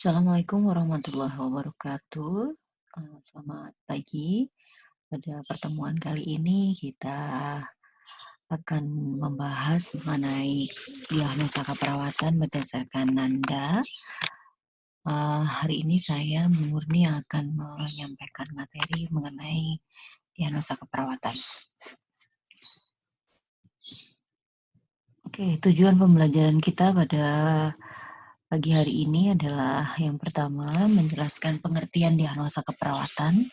Assalamualaikum warahmatullahi wabarakatuh. Selamat pagi. Pada pertemuan kali ini kita akan membahas mengenai diagnosa keperawatan berdasarkan Nanda. Hari ini saya murni akan menyampaikan materi mengenai diagnosa keperawatan. Oke, tujuan pembelajaran kita pada pagi hari ini adalah yang pertama menjelaskan pengertian diagnosa keperawatan.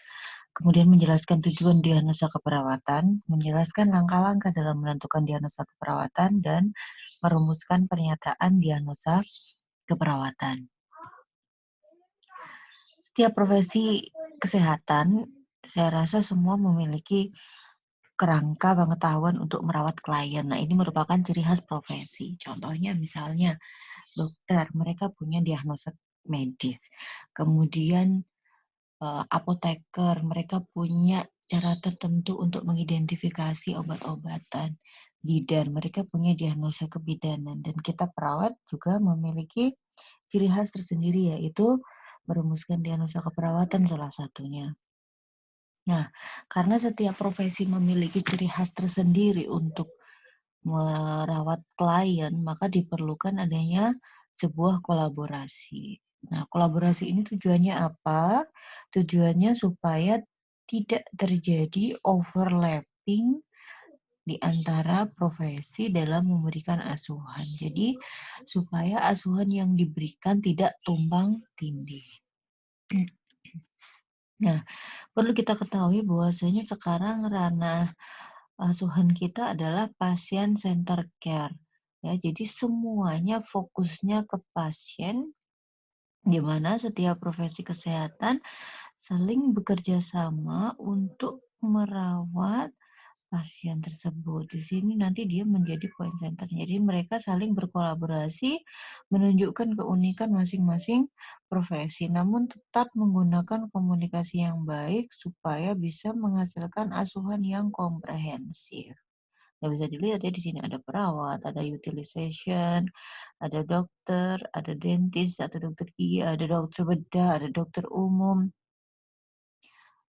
Kemudian menjelaskan tujuan diagnosa keperawatan, menjelaskan langkah-langkah dalam menentukan diagnosa keperawatan, dan merumuskan pernyataan diagnosa keperawatan. Setiap profesi kesehatan, saya rasa semua memiliki kerangka pengetahuan untuk merawat klien. Nah, ini merupakan ciri khas profesi. Contohnya misalnya dokter, mereka punya diagnosa medis. Kemudian apoteker, mereka punya cara tertentu untuk mengidentifikasi obat-obatan. Bidan, mereka punya diagnosa kebidanan. Dan kita perawat juga memiliki ciri khas tersendiri, yaitu merumuskan diagnosa keperawatan salah satunya. Nah, karena setiap profesi memiliki ciri khas tersendiri untuk merawat klien, maka diperlukan adanya sebuah kolaborasi. Nah, kolaborasi ini tujuannya apa? Tujuannya supaya tidak terjadi overlapping di antara profesi dalam memberikan asuhan. Jadi, supaya asuhan yang diberikan tidak tumpang tindih. Nah, perlu kita ketahui bahwasanya sekarang ranah asuhan kita adalah pasien center care. Ya, jadi semuanya fokusnya ke pasien, di mana setiap profesi kesehatan saling bekerja sama untuk merawat pasien tersebut. Di sini nanti dia menjadi point center. Jadi mereka saling berkolaborasi menunjukkan keunikan masing-masing profesi, namun tetap menggunakan komunikasi yang baik supaya bisa menghasilkan asuhan yang komprehensif. Nah, bisa dilihat ya di sini ada perawat, ada utilization, ada dokter, ada dentist, ada dokter gigi, ada dokter bedah, ada dokter umum,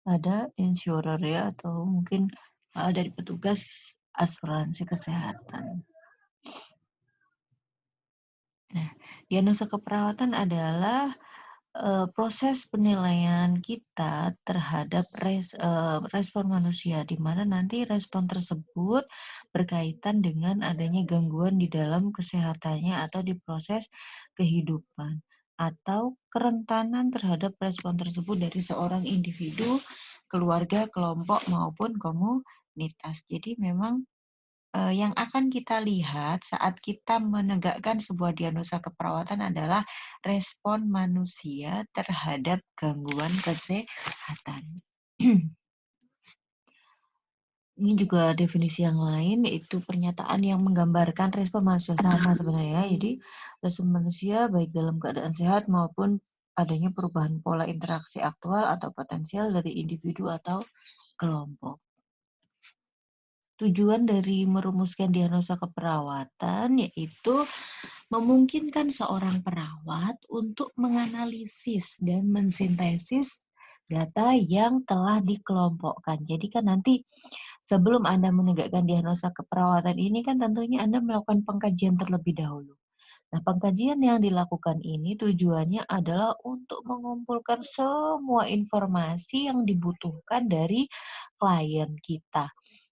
ada insurer ya, atau mungkin dari petugas asuransi kesehatan. Nah, diagnosa keperawatan adalah proses penilaian kita terhadap respon manusia, di mana nanti respon tersebut berkaitan dengan adanya gangguan di dalam kesehatannya atau di proses kehidupan, atau kerentanan terhadap respon tersebut dari seorang individu, keluarga, kelompok, maupun komunitas. Jadi memang yang akan kita lihat saat kita menegakkan sebuah diagnosa keperawatan adalah respon manusia terhadap gangguan kesehatan. Ini juga definisi yang lain, yaitu pernyataan yang menggambarkan respon manusia sama sebenarnya. Jadi, respon manusia baik dalam keadaan sehat maupun adanya perubahan pola interaksi aktual atau potensial dari individu atau kelompok. Tujuan dari merumuskan diagnosa keperawatan yaitu memungkinkan seorang perawat untuk menganalisis dan mensintesis data yang telah dikelompokkan. Jadi kan nanti sebelum Anda menegakkan diagnosa keperawatan ini kan tentunya Anda melakukan pengkajian terlebih dahulu. Nah, pengkajian yang dilakukan ini tujuannya adalah untuk mengumpulkan semua informasi yang dibutuhkan dari klien kita.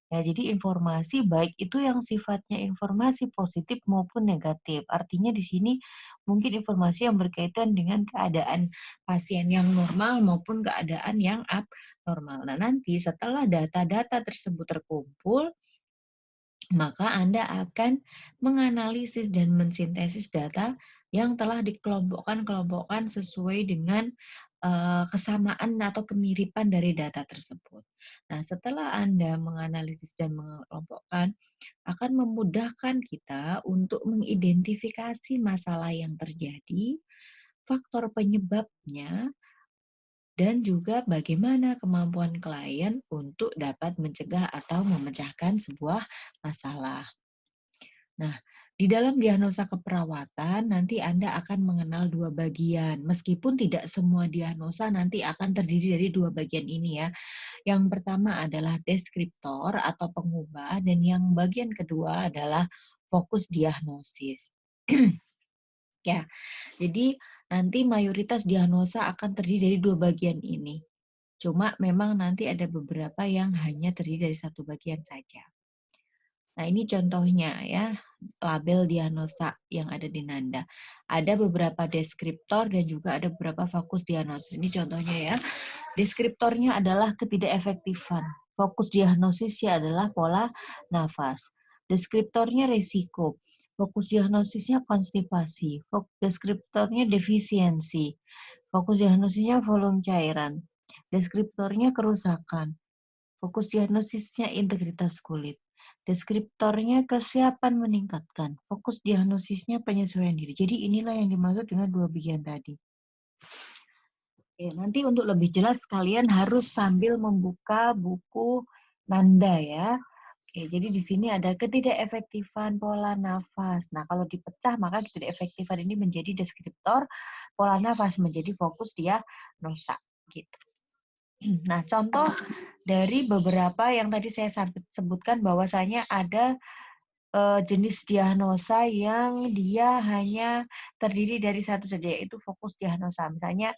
Ya, jadi informasi baik itu yang sifatnya informasi positif maupun negatif. Artinya di sini mungkin informasi yang berkaitan dengan keadaan pasien yang normal maupun keadaan yang abnormal. Nah, nanti setelah data-data tersebut terkumpul, maka Anda akan menganalisis dan mensintesis data yang telah dikelompokkan sesuai dengan kesamaan atau kemiripan dari data tersebut. Nah, setelah Anda menganalisis dan mengelompokkan, akan memudahkan kita untuk mengidentifikasi masalah yang terjadi, faktor penyebabnya, dan juga bagaimana kemampuan klien untuk dapat mencegah atau memecahkan sebuah masalah. Nah, Di dalam diagnosa keperawatan, nanti Anda akan mengenal dua bagian. Meskipun tidak semua diagnosa nanti akan terdiri dari dua bagian ini ya. Yang pertama adalah deskriptor atau pengubah, dan yang bagian kedua adalah fokus diagnosis. Ya, jadi nanti mayoritas diagnosa akan terdiri dari dua bagian ini. Cuma memang nanti ada beberapa yang hanya terdiri dari satu bagian saja. Nah, ini contohnya ya, label diagnosa yang ada di Nanda. Ada beberapa deskriptor dan juga ada beberapa fokus diagnosis. Ini contohnya ya. Deskriptornya adalah ketidakefektifan. Fokus diagnosisnya adalah pola nafas. Deskriptornya risiko. Fokus diagnosisnya konstipasi. Deskriptornya defisiensi. Fokus diagnosisnya volume cairan. Deskriptornya kerusakan. Fokus diagnosisnya integritas kulit. Deskriptornya kesiapan meningkatkan. Fokus diagnosisnya penyesuaian diri. Jadi inilah yang dimaksud dengan dua bagian tadi. Oke, nanti untuk lebih jelas kalian harus sambil membuka buku Nanda ya. Oke, jadi di sini ada ketidakefektifan pola nafas. Nah, kalau dipecah maka ketidakefektifan ini menjadi deskriptor, pola nafas menjadi fokus diagnosa gitu. Nah, contoh dari beberapa yang tadi saya sebutkan bahwasanya ada jenis diagnosa yang dia hanya terdiri dari satu saja, yaitu fokus diagnosa. Misalnya,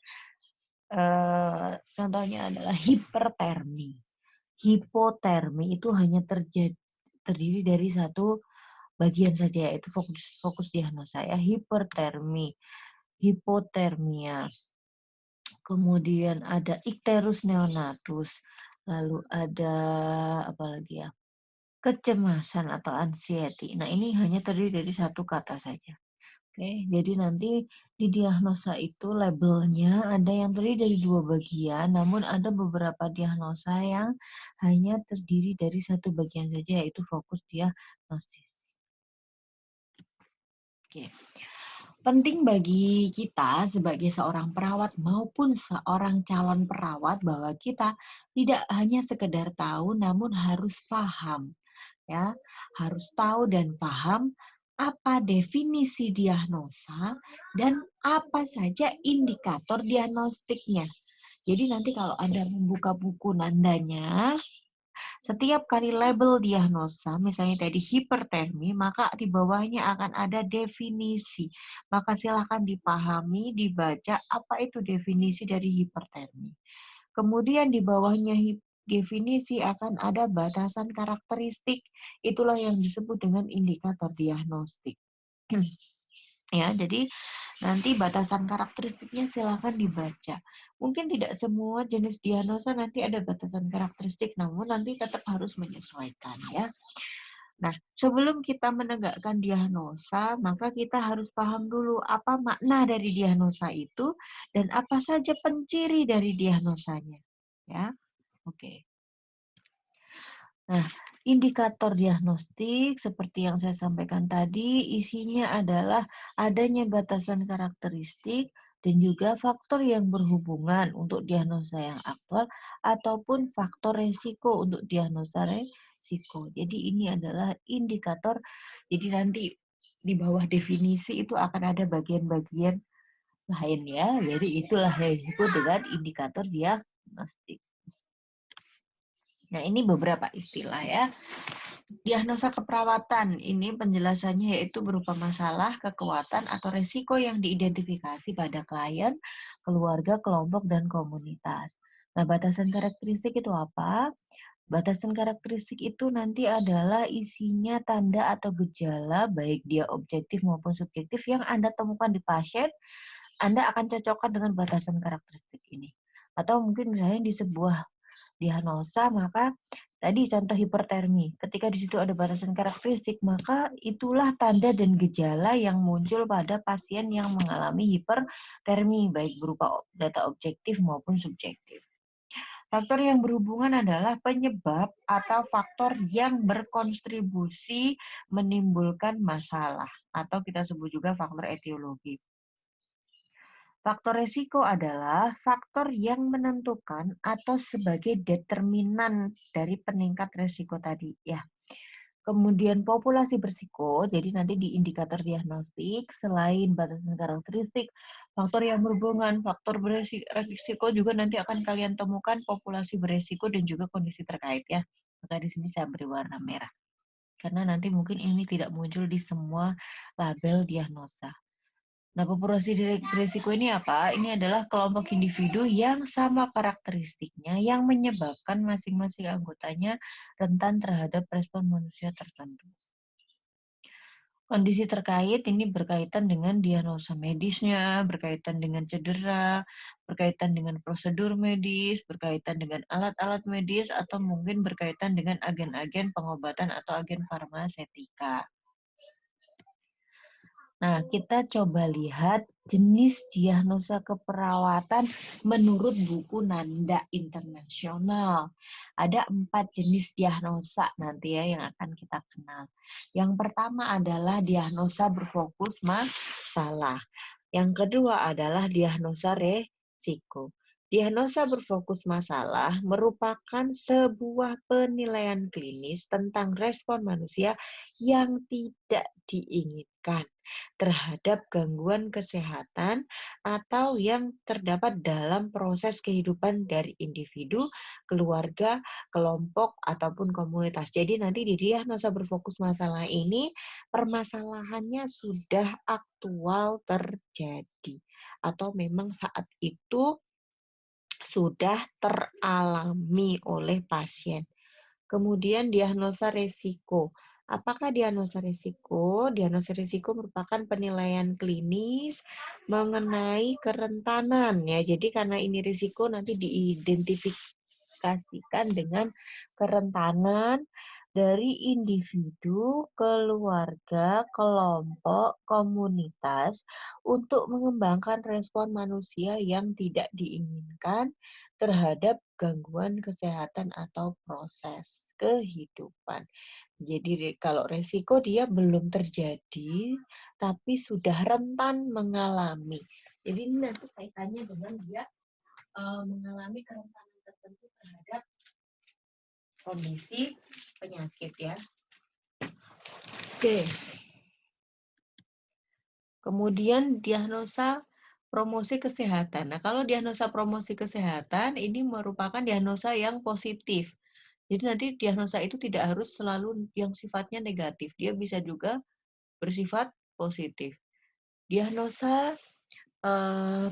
contohnya adalah hipertermi. Hipotermi itu hanya terdiri dari satu bagian saja, yaitu fokus diagnosa ya. Hipertermi, hipotermia. Kemudian ada ikterus neonatus, lalu ada apa lagi ya? Kecemasan atau anxiety. Nah, ini hanya terdiri dari satu kata saja. Oke, jadi nanti di diagnosa itu labelnya ada yang terdiri dari dua bagian, namun ada beberapa diagnosa yang hanya terdiri dari satu bagian saja, yaitu fokus diagnosis. Oke. Penting bagi kita sebagai seorang perawat maupun seorang calon perawat bahwa kita tidak hanya sekedar tahu namun harus paham ya, harus tahu dan paham apa definisi diagnosa dan apa saja indikator diagnostiknya. Jadi nanti kalau Anda membuka buku Nandanya, setiap kali label diagnosa, misalnya tadi hipertermi, maka di bawahnya akan ada definisi. Maka silakan dipahami, dibaca apa itu definisi dari hipertermi. Kemudian di bawahnya definisi akan ada batasan karakteristik. Itulah yang disebut dengan indikator diagnostik. Ya, jadi nanti batasan karakteristiknya silakan dibaca. Mungkin tidak semua jenis diagnosa nanti ada batasan karakteristik, namun nanti tetap harus menyesuaikan ya. Nah, sebelum kita menegakkan diagnosa, maka kita harus paham dulu apa makna dari diagnosa itu dan apa saja penciri dari diagnosanya. Ya, oke. Nah, indikator diagnostik seperti yang saya sampaikan tadi, isinya adalah adanya batasan karakteristik dan juga faktor yang berhubungan untuk diagnosa yang aktual ataupun faktor resiko untuk diagnosa resiko. Jadi ini adalah indikator. Jadi nanti di bawah definisi itu akan ada bagian-bagian lain ya. Jadi itulah yang disebut dengan indikator diagnostik. Nah, ini beberapa istilah ya. Diagnosa keperawatan ini penjelasannya yaitu berupa masalah, kekuatan, atau resiko yang diidentifikasi pada klien, keluarga, kelompok, dan komunitas. Nah, batasan karakteristik itu apa? Batasan karakteristik itu nanti adalah isinya tanda atau gejala, baik dia objektif maupun subjektif, yang Anda temukan di pasien, Anda akan cocokkan dengan batasan karakteristik ini. Atau mungkin misalnya di sebuah diagnosa, maka tadi contoh hipertermi, ketika di situ ada batasan karakteristik, maka itulah tanda dan gejala yang muncul pada pasien yang mengalami hipertermi, baik berupa data objektif maupun subjektif. Faktor yang berhubungan adalah penyebab atau faktor yang berkontribusi menimbulkan masalah, atau kita sebut juga faktor etiologi. Faktor resiko adalah faktor yang menentukan atau sebagai determinan dari peningkat resiko tadi ya. Kemudian populasi berisiko, jadi nanti di indikator diagnostik, selain batasan karakteristik, faktor yang berhubungan, faktor berisiko juga nanti akan kalian temukan populasi berisiko dan juga kondisi terkait ya. Maka di sini saya beri warna merah. Karena nanti mungkin ini tidak muncul di semua label diagnosa. Nah, populasi berisiko ini apa? Ini adalah kelompok individu yang sama karakteristiknya yang menyebabkan masing-masing anggotanya rentan terhadap respon manusia tertentu. Kondisi terkait ini berkaitan dengan diagnosa medisnya, berkaitan dengan cedera, berkaitan dengan prosedur medis, berkaitan dengan alat-alat medis, atau mungkin berkaitan dengan agen-agen pengobatan atau agen farmasetika. Nah, kita coba lihat jenis diagnosa keperawatan menurut buku Nanda Internasional. Ada 4 jenis diagnosa nanti ya yang akan kita kenal. Yang pertama adalah diagnosa berfokus masalah. Yang kedua adalah diagnosa resiko. Diagnosa berfokus masalah merupakan sebuah penilaian klinis tentang respon manusia yang tidak diinginkan terhadap gangguan kesehatan atau yang terdapat dalam proses kehidupan dari individu, keluarga, kelompok, ataupun komunitas. Jadi nanti di diagnosa berfokus masalah ini permasalahannya sudah aktual terjadi atau memang saat itu sudah teralami oleh pasien. Kemudian diagnosa resiko. Apakah diagnosa risiko? Diagnosa risiko merupakan penilaian klinis mengenai kerentanan ya. Jadi karena ini risiko nanti diidentifikasikan dengan kerentanan dari individu, keluarga, kelompok, komunitas untuk mengembangkan respon manusia yang tidak diinginkan terhadap gangguan kesehatan atau proses kehidupan. Jadi kalau resiko dia belum terjadi, tapi sudah rentan mengalami. Jadi ini nanti kaitannya dengan dia mengalami kerentanan tertentu terhadap kondisi penyakit ya. Oke. Kemudian diagnosa promosi kesehatan. Nah, kalau diagnosa promosi kesehatan ini merupakan diagnosa yang positif. Jadi nanti diagnosa itu tidak harus selalu yang sifatnya negatif. Dia bisa juga bersifat positif. Diagnosa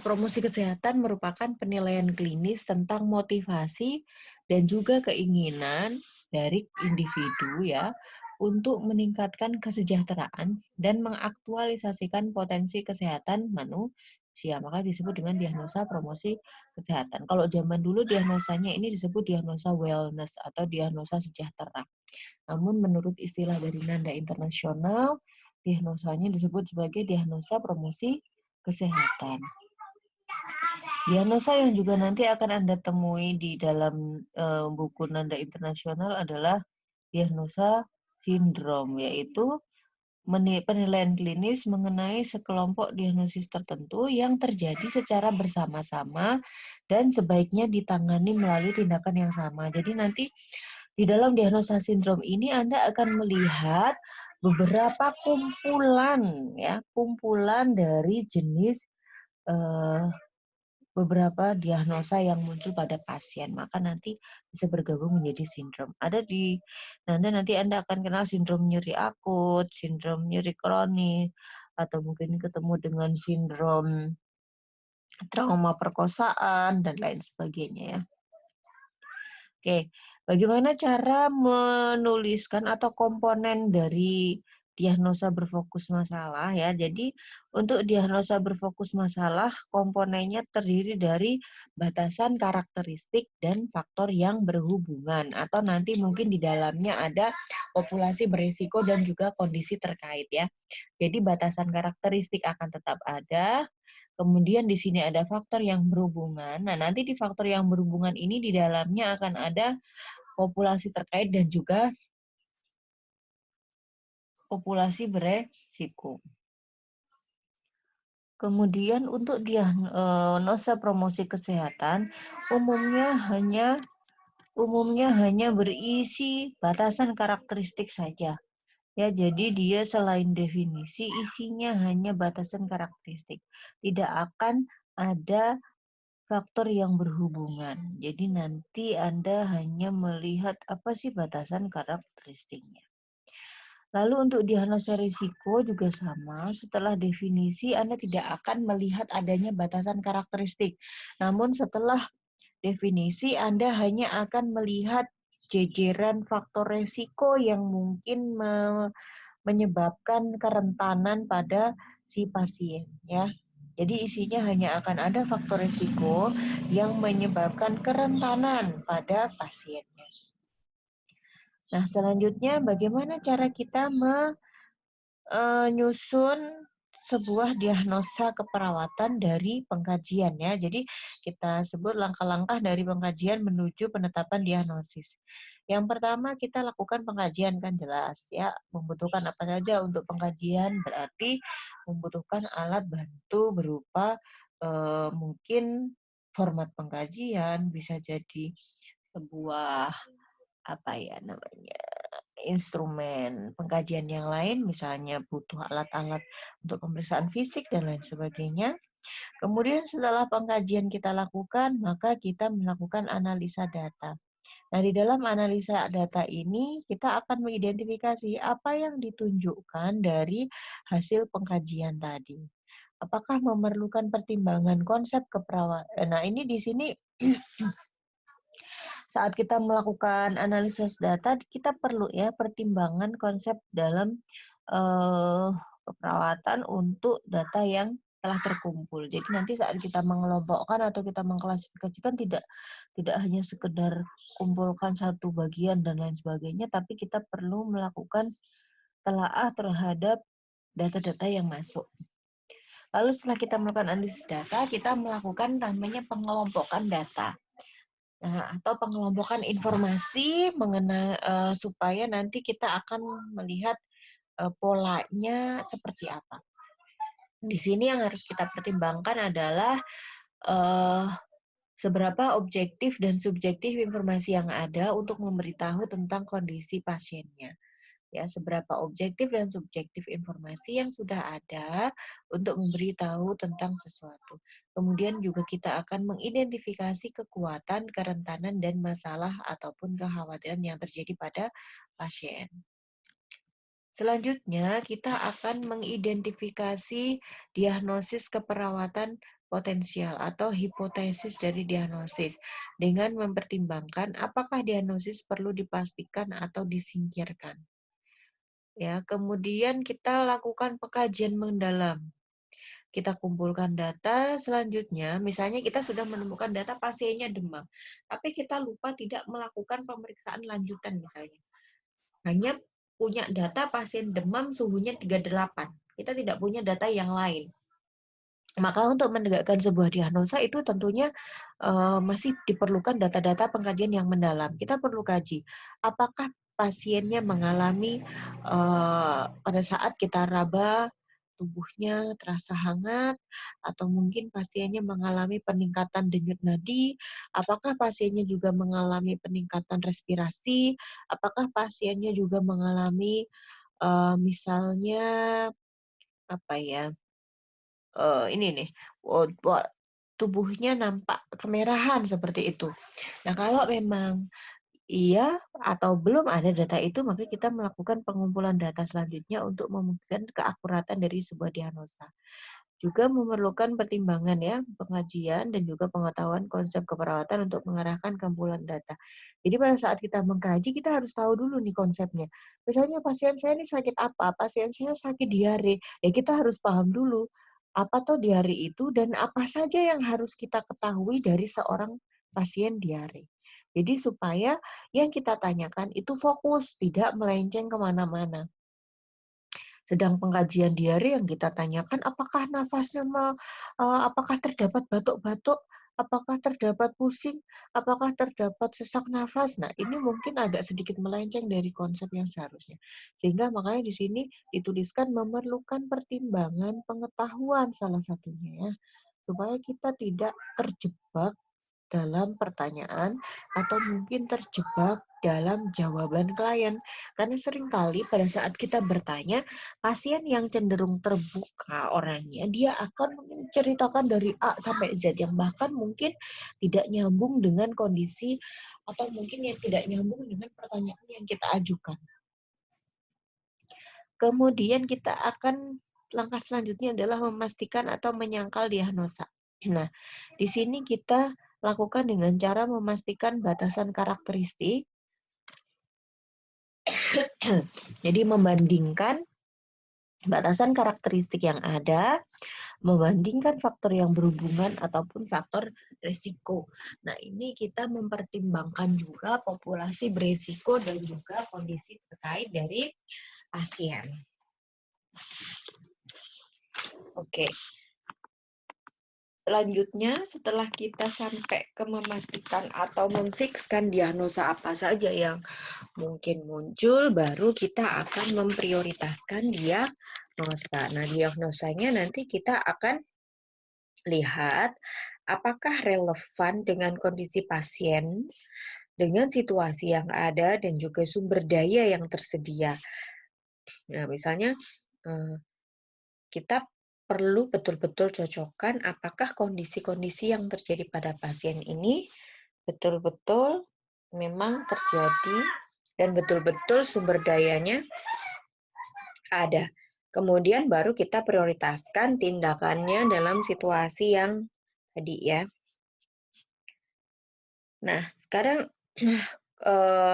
promosi kesehatan merupakan penilaian klinis tentang motivasi dan juga keinginan dari individu ya untuk meningkatkan kesejahteraan dan mengaktualisasikan potensi kesehatan manusia. Maka disebut dengan diagnosa promosi kesehatan. Kalau zaman dulu diagnosanya ini disebut diagnosa wellness atau diagnosa sejahtera. Namun menurut istilah dari Nanda Internasional, diagnosanya disebut sebagai diagnosa promosi kesehatan. Diagnosa yang juga nanti akan Anda temui di dalam buku Nanda Internasional adalah diagnosa sindrom, yaitu penilaian klinis mengenai sekelompok diagnosis tertentu yang terjadi secara bersama-sama dan sebaiknya ditangani melalui tindakan yang sama. Jadi nanti di dalam diagnosa sindrom ini Anda akan melihat beberapa kumpulan dari jenis beberapa diagnosa yang muncul pada pasien, maka nanti bisa bergabung menjadi sindrom. Nanti Anda akan kenal sindrom nyeri akut, sindrom nyeri kronis, atau mungkin ketemu dengan sindrom trauma perkosaan, dan lain sebagainya ya. Oke, bagaimana cara menuliskan atau komponen dari diagnosa berfokus masalah ya. Jadi untuk diagnosa berfokus masalah komponennya terdiri dari batasan karakteristik dan faktor yang berhubungan atau nanti mungkin di dalamnya ada populasi berisiko dan juga kondisi terkait ya. Jadi batasan karakteristik akan tetap ada. Kemudian di sini ada faktor yang berhubungan. Nah, nanti di faktor yang berhubungan ini di dalamnya akan ada populasi terkait dan juga populasi beresiko. Kemudian untuk diagnosa promosi kesehatan umumnya hanya umumnya hanya berisi batasan karakteristik saja. Ya, jadi dia selain definisi, isinya hanya batasan karakteristik. Tidak akan ada faktor yang berhubungan. Jadi nanti Anda hanya melihat apa sih batasan karakteristiknya. Lalu untuk diagnosa risiko juga sama, setelah definisi Anda tidak akan melihat adanya batasan karakteristik. Namun setelah definisi Anda hanya akan melihat jejeran faktor risiko yang mungkin menyebabkan kerentanan pada si pasien ya. Jadi isinya hanya akan ada faktor risiko yang menyebabkan kerentanan pada pasiennya. Nah, selanjutnya bagaimana cara kita menyusun sebuah diagnosa keperawatan dari pengkajian ya. Jadi kita sebut langkah-langkah dari pengkajian menuju penetapan diagnosis. Yang pertama kita lakukan pengkajian kan jelas ya, membutuhkan apa saja untuk pengkajian berarti membutuhkan alat bantu berupa mungkin format pengkajian, bisa jadi sebuah apa ya namanya instrumen pengkajian yang lain, misalnya butuh alat-alat untuk pemeriksaan fisik dan lain sebagainya. Kemudian setelah pengkajian kita lakukan, maka kita melakukan analisa data. Nah, di dalam analisa data ini, kita akan mengidentifikasi apa yang ditunjukkan dari hasil pengkajian tadi. Apakah memerlukan pertimbangan konsep keperawatan? Nah, ini di sini saat kita melakukan analisis data, kita perlu ya pertimbangan konsep dalam eh, keperawatan untuk data yang telah terkumpul. Jadi nanti saat kita mengelompokkan atau kita mengklasifikasikan tidak hanya sekedar kumpulkan satu bagian dan lain sebagainya, tapi kita perlu melakukan telaah terhadap data-data yang masuk. Lalu setelah kita melakukan analisis data, kita melakukan namanya pengelompokan data. Nah, atau pengelompokan informasi mengenai supaya nanti kita akan melihat polanya seperti apa. Di sini yang harus kita pertimbangkan adalah uh, seberapa objektif dan subjektif informasi yang ada untuk memberitahu tentang kondisi pasiennya. Ya, seberapa objektif dan subjektif informasi yang sudah ada untuk memberitahu tentang sesuatu. Kemudian juga kita akan mengidentifikasi kekuatan, kerentanan, dan masalah ataupun kekhawatiran yang terjadi pada pasien. Selanjutnya, kita akan mengidentifikasi diagnosis keperawatan potensial atau hipotesis dari diagnosis dengan mempertimbangkan apakah diagnosis perlu dipastikan atau disingkirkan. Ya, kemudian kita lakukan pengkajian mendalam. Kita kumpulkan data selanjutnya, misalnya kita sudah menemukan data pasiennya demam, tapi kita lupa tidak melakukan pemeriksaan lanjutan misalnya. Hanya punya data pasien demam suhunya 38. Kita tidak punya data yang lain. Maka untuk menegakkan sebuah diagnosa itu tentunya masih diperlukan data-data pengkajian yang mendalam. Kita perlu kaji apakah pasiennya mengalami pada saat kita raba tubuhnya terasa hangat, atau mungkin pasiennya mengalami peningkatan denyut nadi, apakah pasiennya juga mengalami peningkatan respirasi, apakah pasiennya juga mengalami misalnya apa ya ini nih, tubuhnya nampak kemerahan seperti itu. Nah, kalau memang iya atau belum ada data itu, maka kita melakukan pengumpulan data selanjutnya untuk membuktikan keakuratan dari sebuah diagnosa. Juga memerlukan pertimbangan ya, pengajian dan juga pengetahuan konsep keperawatan untuk mengarahkan kumpulan data. Jadi pada saat kita mengkaji, kita harus tahu dulu nih konsepnya. Misalnya pasien saya ini sakit apa? Pasien saya sakit diare. Ya kita harus paham dulu apa tuh diare itu dan apa saja yang harus kita ketahui dari seorang pasien diare. Jadi supaya yang kita tanyakan itu fokus, tidak melenceng kemana-mana. Sedang pengkajian diare yang kita tanyakan apakah nafasnya apakah terdapat batuk-batuk, apakah terdapat pusing, apakah terdapat sesak nafas. Nah, ini mungkin agak sedikit melenceng dari konsep yang seharusnya. Sehingga makanya di sini dituliskan memerlukan pertimbangan pengetahuan salah satunya ya, supaya kita tidak terjebak dalam pertanyaan atau mungkin terjebak dalam jawaban klien. Karena seringkali pada saat kita bertanya, pasien yang cenderung terbuka orangnya, dia akan menceritakan dari A sampai Z yang bahkan mungkin tidak nyambung dengan kondisi atau mungkin yang tidak nyambung dengan pertanyaan yang kita ajukan. Kemudian kita akan langkah selanjutnya adalah memastikan atau menyangkal diagnosa. Nah, di sini kita lakukan dengan cara memastikan batasan karakteristik. Jadi membandingkan batasan karakteristik yang ada, membandingkan faktor yang berhubungan ataupun faktor risiko. Nah, ini kita mempertimbangkan juga populasi berisiko dan juga kondisi terkait dari pasien. Oke. Selanjutnya, setelah kita sampai ke memastikan atau memfikskan diagnosa apa saja yang mungkin muncul, baru kita akan memprioritaskan diagnosa. Nah, diagnosanya nanti kita akan lihat apakah relevan dengan kondisi pasien, dengan situasi yang ada, dan juga sumber daya yang tersedia. Nah, misalnya kita perlu betul-betul cocokkan apakah kondisi-kondisi yang terjadi pada pasien ini betul-betul memang terjadi dan betul-betul sumber dayanya ada. Kemudian baru kita prioritaskan tindakannya dalam situasi yang tadi ya. Nah, sekarang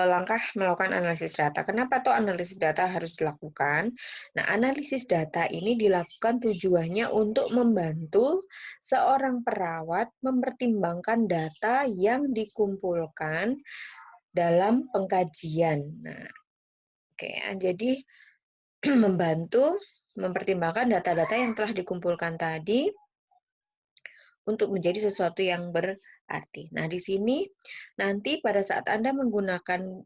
langkah melakukan analisis data. Kenapa toh analisis data harus dilakukan? Nah, analisis data ini dilakukan tujuannya untuk membantu seorang perawat mempertimbangkan data yang dikumpulkan dalam pengkajian. Nah, oke, jadi membantu mempertimbangkan data-data yang telah dikumpulkan tadi untuk menjadi sesuatu yang berarti. Nah, di sini nanti pada saat Anda menggunakan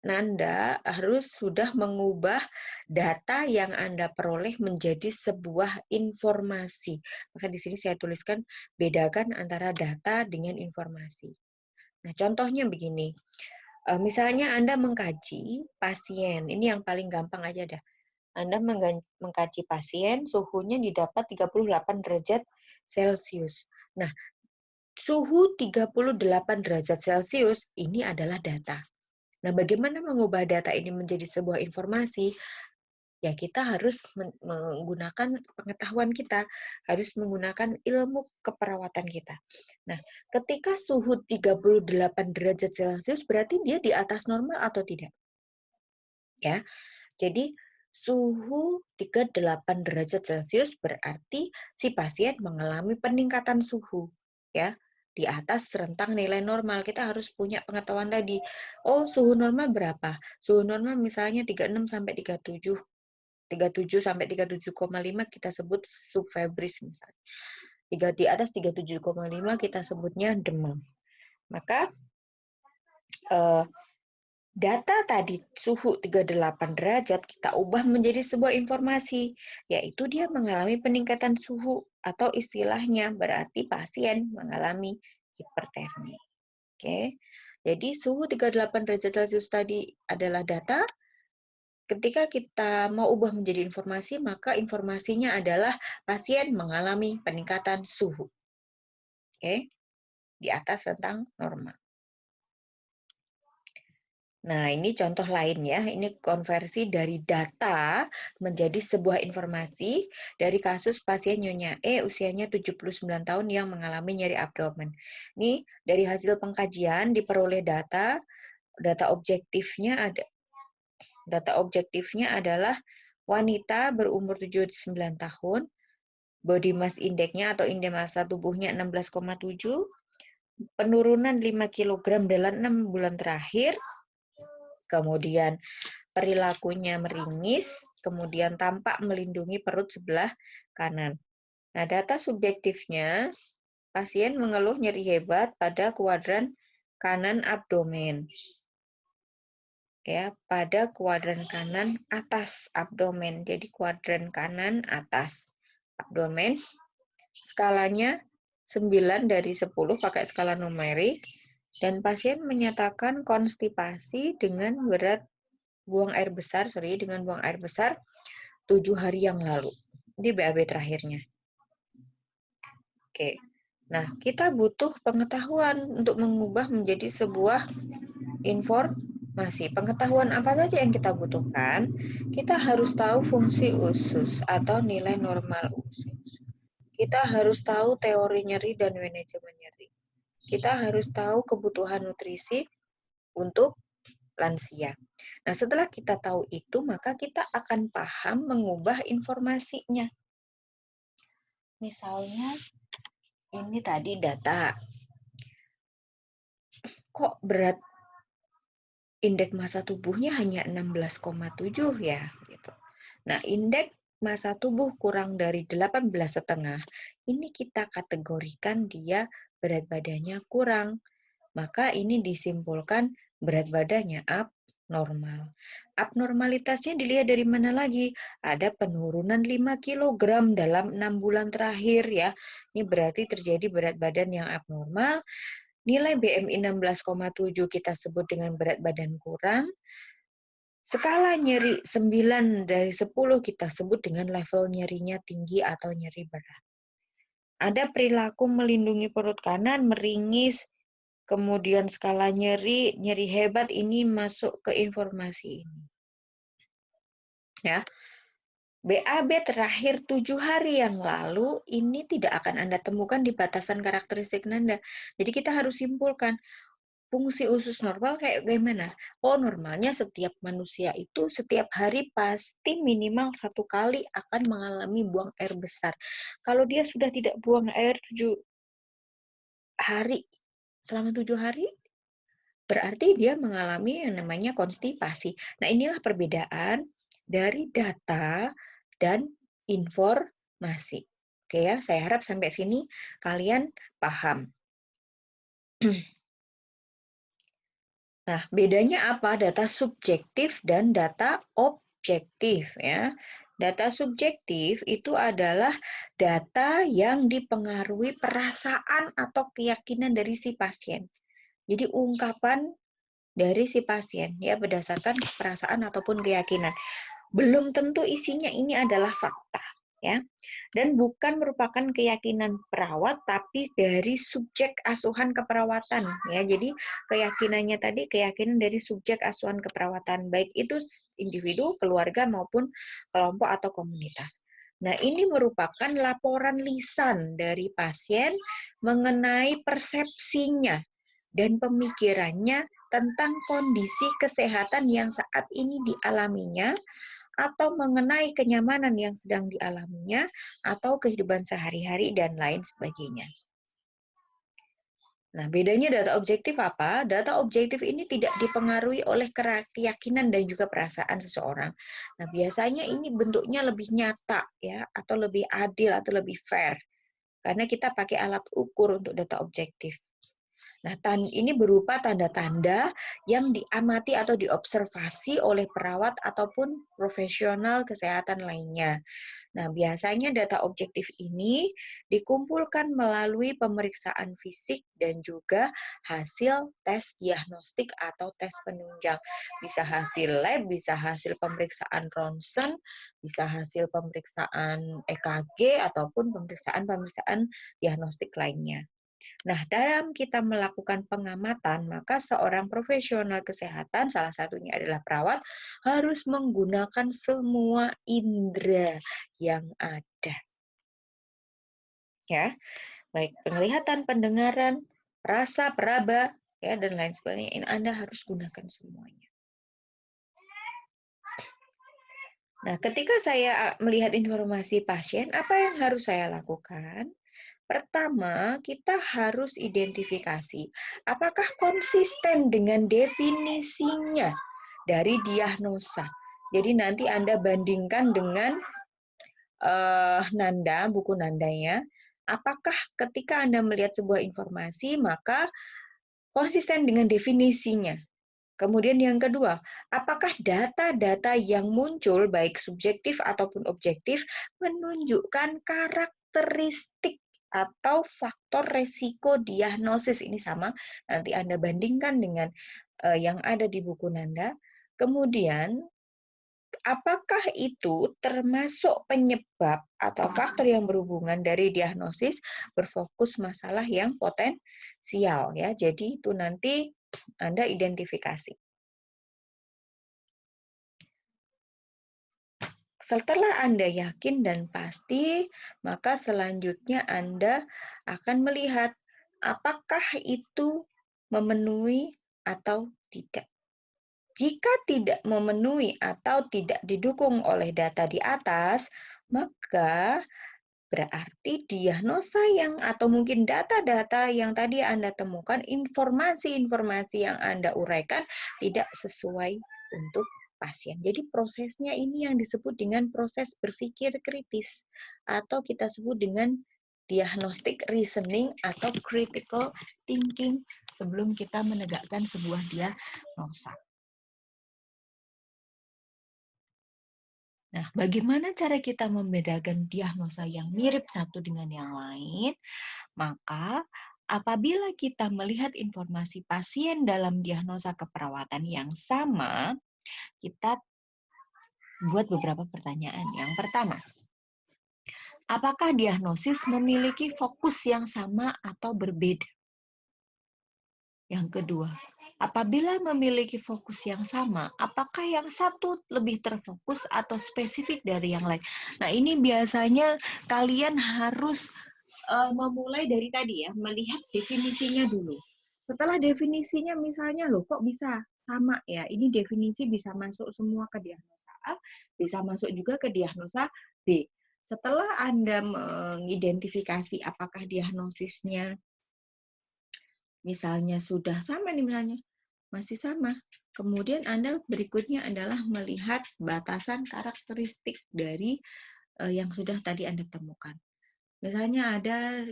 Nanda harus sudah mengubah data yang Anda peroleh menjadi sebuah informasi. Maka di sini saya tuliskan bedakan antara data dengan informasi. Nah, contohnya begini. Misalnya Anda mengkaji pasien, ini yang paling gampang aja dah. Anda mengkaji pasien, suhunya didapat 38 derajat Celcius. Nah, suhu 38 derajat Celcius ini adalah data. Nah, bagaimana mengubah data ini menjadi sebuah informasi? Ya, kita harus menggunakan pengetahuan kita, harus menggunakan ilmu keperawatan kita. Nah, ketika suhu 38 derajat Celcius berarti dia di atas normal atau tidak? Ya. Jadi suhu 38 derajat Celcius berarti si pasien mengalami peningkatan suhu ya di atas rentang nilai normal. Kita harus punya pengetahuan tadi. Oh, suhu normal berapa? Suhu normal misalnya 36 sampai 37. 37 sampai 37,5 kita sebut subfebris misalnya. Di atas 37,5 kita sebutnya demam. Maka data tadi suhu 38 derajat kita ubah menjadi sebuah informasi, yaitu dia mengalami peningkatan suhu atau istilahnya berarti pasien mengalami hipertermi. Oke. Jadi suhu 38 derajat Celcius tadi adalah data. Ketika kita mau ubah menjadi informasi, maka informasinya adalah pasien mengalami peningkatan suhu. Oke. Di atas rentang normal. Nah, ini contoh lain ya. Ini konversi dari data menjadi sebuah informasi dari kasus pasien Nyonya E usianya 79 tahun yang mengalami nyeri abdomen. Ini dari hasil pengkajian diperoleh data objektifnya adalah wanita berumur 79 tahun, body mass index-nya atau indeks massa tubuhnya 16,7, penurunan 5 kg dalam 6 bulan terakhir, kemudian perilakunya meringis, kemudian tampak melindungi perut sebelah kanan. Nah, data subjektifnya, pasien mengeluh nyeri hebat pada kuadran kanan abdomen. Ya, pada kuadran kanan atas abdomen. Jadi kuadran kanan atas abdomen. Skalanya 9 dari 10 pakai skala numerik, dan pasien menyatakan konstipasi dengan buang air besar 7 hari yang lalu. Ini BAB terakhirnya. Oke. Nah, kita butuh pengetahuan untuk mengubah menjadi sebuah informasi. Pengetahuan apa saja yang kita butuhkan? Kita harus tahu fungsi usus atau nilai normal usus. Kita harus tahu teori nyeri dan manajemen nyeri. Kita harus tahu kebutuhan nutrisi untuk lansia. Nah, setelah kita tahu itu, maka kita akan paham mengubah informasinya. Misalnya, ini tadi data. Kok berat indeks massa tubuhnya hanya 16,7 ya? Gitu. Nah, indeks massa tubuh kurang dari 18,5, ini kita kategorikan dia berat badannya kurang. Maka ini disimpulkan berat badannya abnormal. Abnormalitasnya dilihat dari mana lagi? Ada penurunan 5 kg dalam 6 bulan terakhir ya. Ini berarti terjadi berat badan yang abnormal. Nilai BMI 16,7 kita sebut dengan berat badan kurang. Skala nyeri 9 dari 10 kita sebut dengan level nyerinya tinggi atau nyeri berat. Ada perilaku melindungi perut kanan, meringis, kemudian skala nyeri hebat, ini masuk ke informasi ini. Ya. BAB terakhir 7 hari yang lalu, ini tidak akan Anda temukan di batasan karakteristik Anda. Jadi kita harus simpulkan, fungsi usus normal kayak bagaimana? Oh, normalnya setiap manusia itu setiap hari pasti minimal 1 kali akan mengalami buang air besar. Kalau dia sudah tidak buang air 7 hari, selama 7 hari, berarti dia mengalami yang namanya konstipasi. Nah, inilah perbedaan dari data dan informasi. Oke ya, saya harap sampai sini kalian paham. Nah, bedanya apa? Data subjektif dan data objektif ya. Data subjektif itu adalah data yang dipengaruhi perasaan atau keyakinan dari si pasien. Jadi ungkapan dari si pasien ya berdasarkan perasaan ataupun keyakinan. Belum tentu isinya ini adalah fakta ya. Dan bukan merupakan keyakinan perawat tapi dari subjek asuhan keperawatan ya. Jadi keyakinannya tadi keyakinan dari subjek asuhan keperawatan baik itu individu, keluarga maupun kelompok atau komunitas. Nah, ini merupakan laporan lisan dari pasien mengenai persepsinya dan pemikirannya tentang kondisi kesehatan yang saat ini dialaminya, atau mengenai kenyamanan yang sedang dialaminya, atau kehidupan sehari-hari, dan lain sebagainya. Nah, bedanya data objektif apa? Data objektif ini tidak dipengaruhi oleh keyakinan dan juga perasaan seseorang. Nah, biasanya ini bentuknya lebih nyata, ya, atau lebih adil, atau lebih fair. Karena kita pakai alat ukur untuk data objektif. Nah, ini berupa tanda-tanda yang diamati atau diobservasi oleh perawat ataupun profesional kesehatan lainnya. Nah, biasanya data objektif ini dikumpulkan melalui pemeriksaan fisik dan juga hasil tes diagnostik atau tes penunjang. Bisa hasil lab, bisa hasil pemeriksaan ronsen, bisa hasil pemeriksaan EKG, ataupun pemeriksaan diagnostik lainnya. Nah, dalam kita melakukan pengamatan, maka seorang profesional kesehatan, salah satunya adalah perawat, harus menggunakan semua indera yang ada. Ya, baik penglihatan, pendengaran, rasa, peraba, ya, dan lain sebagainya. Ini Anda harus gunakan semuanya. Nah, ketika saya melihat informasi pasien, apa yang harus saya lakukan? Pertama, kita harus identifikasi apakah konsisten dengan definisinya dari diagnosa. Jadi nanti Anda bandingkan dengan Nanda, buku Nandanya, apakah ketika Anda melihat sebuah informasi, maka konsisten dengan definisinya. Kemudian yang kedua, apakah data-data yang muncul, baik subjektif ataupun objektif, menunjukkan karakteristik atau faktor resiko diagnosis. Ini sama, nanti Anda bandingkan dengan yang ada di buku Nanda. Kemudian, apakah itu termasuk penyebab atau faktor yang berhubungan dari diagnosis berfokus masalah yang potensial ya. Jadi itu nanti Anda identifikasi. Setelah Anda yakin dan pasti, maka selanjutnya Anda akan melihat apakah itu memenuhi atau tidak. Jika tidak memenuhi atau tidak didukung oleh data di atas, maka berarti diagnosa yang atau mungkin data-data yang tadi Anda temukan, informasi-informasi yang Anda uraikan tidak sesuai untuk pasien. Jadi prosesnya ini yang disebut dengan proses berpikir kritis atau kita sebut dengan diagnostic reasoning atau critical thinking sebelum kita menegakkan sebuah diagnosa. Nah, bagaimana cara kita membedakan diagnosa yang mirip satu dengan yang lain? Maka, apabila kita melihat informasi pasien dalam diagnosa keperawatan yang sama, kita buat beberapa pertanyaan. Yang pertama, apakah diagnosis memiliki fokus yang sama atau berbeda? Yang kedua, apabila memiliki fokus yang sama, apakah yang satu lebih terfokus atau spesifik dari yang lain? Nah, ini biasanya kalian harus memulai dari tadi ya, melihat definisinya dulu. Setelah definisinya misalnya, loh kok bisa sama ya, ini definisi bisa masuk semua ke diagnosa A, bisa masuk juga ke diagnosa B. Setelah Anda mengidentifikasi apakah diagnosisnya misalnya sudah sama nih misalnya, masih sama. Kemudian Anda berikutnya adalah melihat batasan karakteristik dari yang sudah tadi Anda temukan. Misalnya ada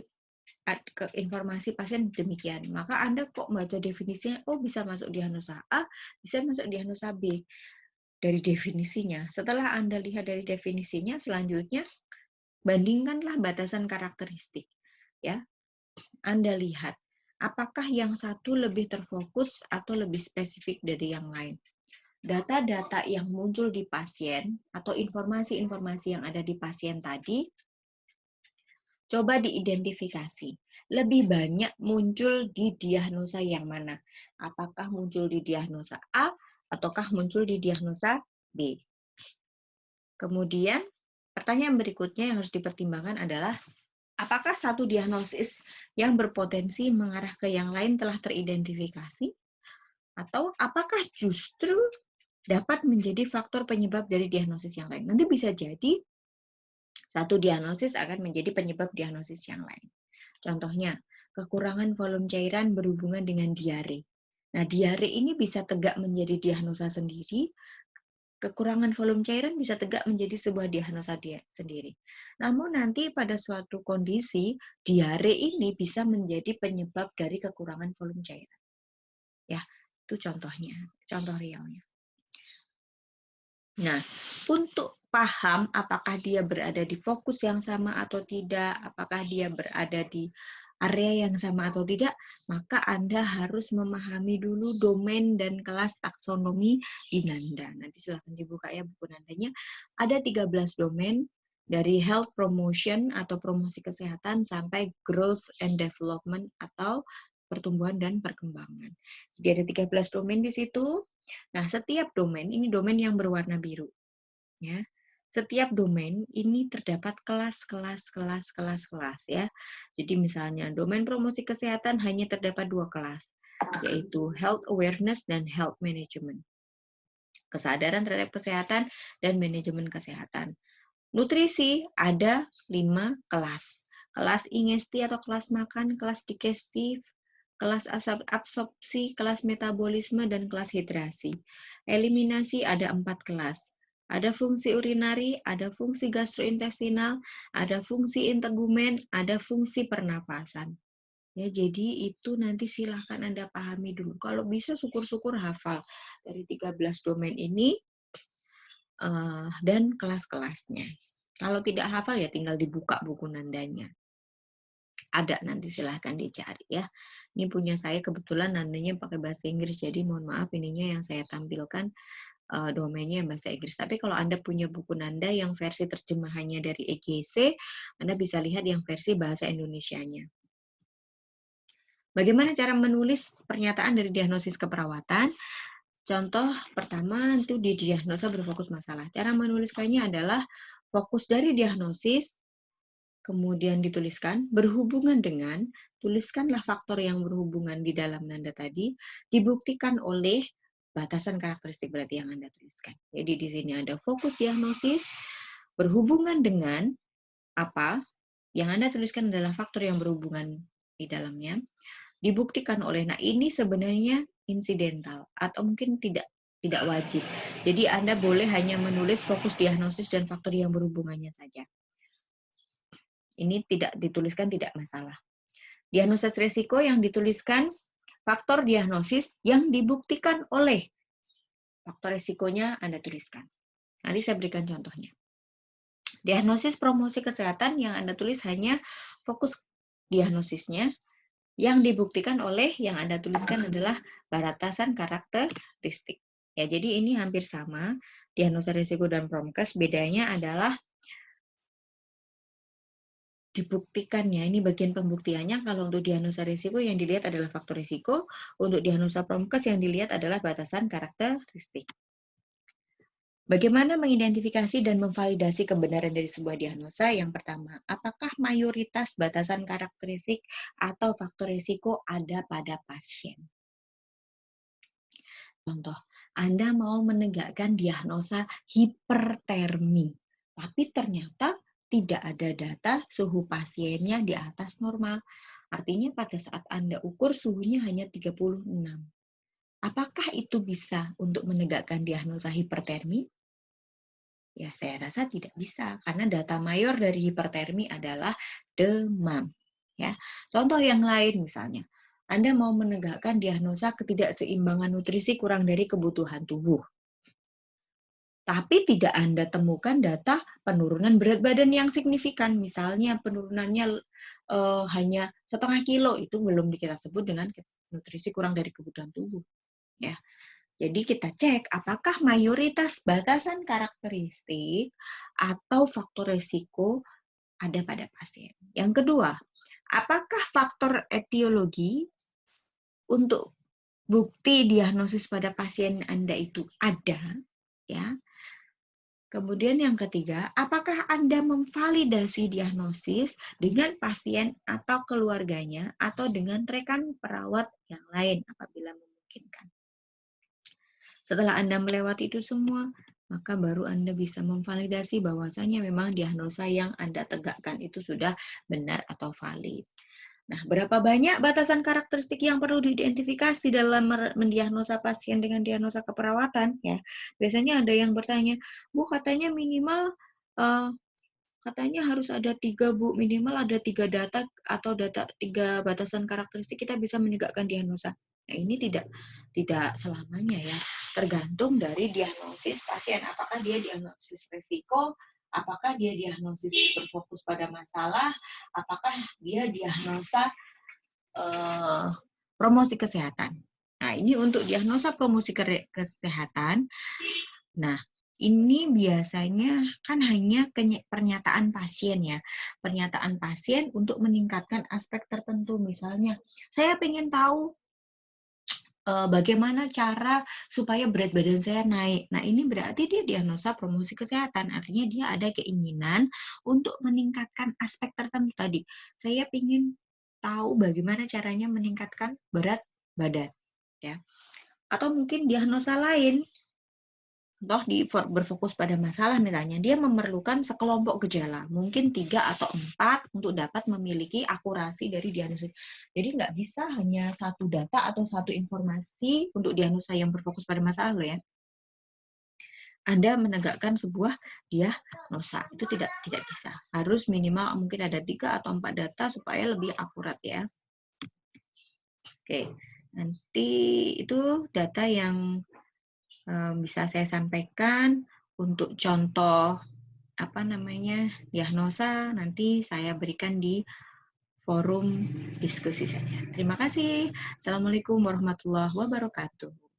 informasi pasien demikian, maka Anda kok baca definisinya, oh bisa masuk diagnosa A, bisa masuk diagnosa B dari definisinya. Setelah Anda lihat dari definisinya, selanjutnya bandingkanlah batasan karakteristik. Ya, Anda lihat apakah yang satu lebih terfokus atau lebih spesifik dari yang lain. Data-data yang muncul di pasien atau informasi-informasi yang ada di pasien tadi, coba diidentifikasi. Lebih banyak muncul di diagnosa yang mana? Apakah muncul di diagnosa A ataukah muncul di diagnosa B? Kemudian, pertanyaan berikutnya yang harus dipertimbangkan adalah apakah satu diagnosis yang berpotensi mengarah ke yang lain telah teridentifikasi? Atau apakah justru dapat menjadi faktor penyebab dari diagnosis yang lain? Nanti bisa jadi satu diagnosis akan menjadi penyebab diagnosis yang lain. Contohnya, kekurangan volume cairan berhubungan dengan diare. Nah, diare ini bisa tegak menjadi diagnosa sendiri, kekurangan volume cairan bisa tegak menjadi sebuah diagnosa sendiri. Namun nanti pada suatu kondisi, diare ini bisa menjadi penyebab dari kekurangan volume cairan. Ya, itu contohnya, contoh realnya. Nah, untuk paham apakah dia berada di fokus yang sama atau tidak, apakah dia berada di area yang sama atau tidak, maka Anda harus memahami dulu domain dan kelas taksonomi di Nanda. Nanti silahkan dibuka ya buku Nandanya. Ada 13 domain dari health promotion atau promosi kesehatan sampai growth and development atau pertumbuhan dan perkembangan. Jadi ada 13 domain di situ. Nah, setiap domain, ini domain yang berwarna biru. Ya. Setiap domain ini terdapat kelas-kelas ya. Jadi misalnya domain promosi kesehatan hanya terdapat 2 kelas, yaitu health awareness dan health management. Kesadaran terhadap kesehatan dan manajemen kesehatan. Nutrisi ada 5 kelas. Kelas ingesti atau kelas makan, kelas digestif, kelas absorpsi, kelas metabolisme, dan kelas hidrasi. Eliminasi ada 4 kelas. Ada fungsi urinari, ada fungsi gastrointestinal, ada fungsi integumen, ada fungsi pernapasan. Ya, jadi itu nanti silahkan Anda pahami dulu. Kalau bisa syukur-syukur hafal dari 13 domain ini dan kelas-kelasnya. Kalau tidak hafal ya tinggal dibuka buku Nandanya. Ada, nanti silahkan dicari ya. Ini punya saya kebetulan nandanya pakai bahasa Inggris, jadi mohon maaf ininya yang saya tampilkan domainnya bahasa Inggris. Tapi kalau Anda punya buku Nanda yang versi terjemahannya dari EGC, Anda bisa lihat yang versi bahasa Indonesianya. Bagaimana cara menulis pernyataan dari diagnosis keperawatan? Contoh pertama itu di diagnosa berfokus masalah. Cara menuliskannya adalah fokus dari diagnosis, kemudian dituliskan berhubungan dengan, tuliskanlah faktor yang berhubungan di dalam Nanda tadi, dibuktikan oleh batasan karakteristik berarti yang Anda tuliskan. Jadi di sini ada fokus diagnosis, berhubungan dengan apa, yang Anda tuliskan adalah faktor yang berhubungan di dalamnya, dibuktikan oleh, nah ini sebenarnya insidental atau mungkin tidak wajib. Jadi Anda boleh hanya menulis fokus diagnosis dan faktor yang berhubungannya saja. Ini tidak dituliskan tidak masalah. Diagnosis risiko yang dituliskan faktor diagnosis yang dibuktikan oleh faktor risikonya Anda tuliskan. Nanti saya berikan contohnya. Diagnosis promosi kesehatan yang Anda tulis hanya fokus diagnosisnya, yang dibuktikan oleh yang Anda tuliskan adalah batasan karakteristik. Ya, jadi ini hampir sama. Diagnosa risiko dan promkes bedanya adalah dibuktikannya, ini bagian pembuktiannya. Kalau untuk diagnosa risiko yang dilihat adalah faktor risiko, untuk diagnosa promkes yang dilihat adalah batasan karakteristik. Bagaimana mengidentifikasi dan memvalidasi kebenaran dari sebuah diagnosa? Yang pertama, apakah mayoritas batasan karakteristik atau faktor risiko ada pada pasien? Contoh, Anda mau menegakkan diagnosa hipertermi, tapi ternyata tidak ada data suhu pasiennya di atas normal. Artinya pada saat Anda ukur suhunya hanya 36. Apakah itu bisa untuk menegakkan diagnosa hipertermi? Ya, saya rasa tidak bisa, karena data mayor dari hipertermi adalah demam. Ya, contoh yang lain misalnya, Anda mau menegakkan diagnosa ketidakseimbangan nutrisi kurang dari kebutuhan tubuh. Tapi tidak Anda temukan data penurunan berat badan yang signifikan. Misalnya penurunannya hanya 0,5 kilo, itu belum kita sebut dengan nutrisi kurang dari kebutuhan tubuh. Ya. Jadi kita cek apakah mayoritas batasan karakteristik atau faktor risiko ada pada pasien. Yang kedua, apakah faktor etiologi untuk bukti diagnosis pada pasien Anda itu ada? Ya. Kemudian yang ketiga, apakah Anda memvalidasi diagnosis dengan pasien atau keluarganya atau dengan rekan perawat yang lain apabila memungkinkan. Setelah Anda melewati itu semua, maka baru Anda bisa memvalidasi bahwasanya memang diagnosa yang Anda tegakkan itu sudah benar atau valid. Nah, berapa banyak batasan karakteristik yang perlu diidentifikasi dalam mendiagnosa pasien dengan diagnosa keperawatan? Ya, biasanya ada yang bertanya, Bu, katanya minimal katanya harus ada 3, Bu, minimal ada 3 data atau 3 batasan karakteristik kita bisa menegakkan diagnosa. Nah, ini tidak selamanya ya, tergantung dari diagnosis pasien. Apakah dia diagnosis risiko, apakah dia diagnosis berfokus pada masalah, apakah dia diagnosa promosi kesehatan. Nah, ini untuk diagnosa promosi kesehatan. Nah, ini biasanya kan hanya pernyataan pasien ya. Pernyataan pasien untuk meningkatkan aspek tertentu. Misalnya, saya ingin tahu bagaimana cara supaya berat badan saya naik. Nah, ini berarti dia diagnosa promosi kesehatan. Artinya dia ada keinginan untuk meningkatkan aspek tertentu tadi. Saya ingin tahu bagaimana caranya meningkatkan berat badan. Ya. Atau mungkin diagnosa lain, toh berfokus pada masalah misalnya, dia memerlukan sekelompok gejala, mungkin 3 atau 4 untuk dapat memiliki akurasi dari diagnosis. Jadi nggak bisa hanya satu data atau satu informasi untuk diagnosa yang berfokus pada masalah loh ya. Anda menegakkan sebuah diagnosa, itu tidak bisa. Harus minimal mungkin ada 3 atau 4 data supaya lebih akurat ya. Oke, nanti itu data yang bisa saya sampaikan. Untuk contoh diagnosa nanti saya berikan di forum diskusi saja. Terima kasih. Assalamualaikum warahmatullahi wabarakatuh.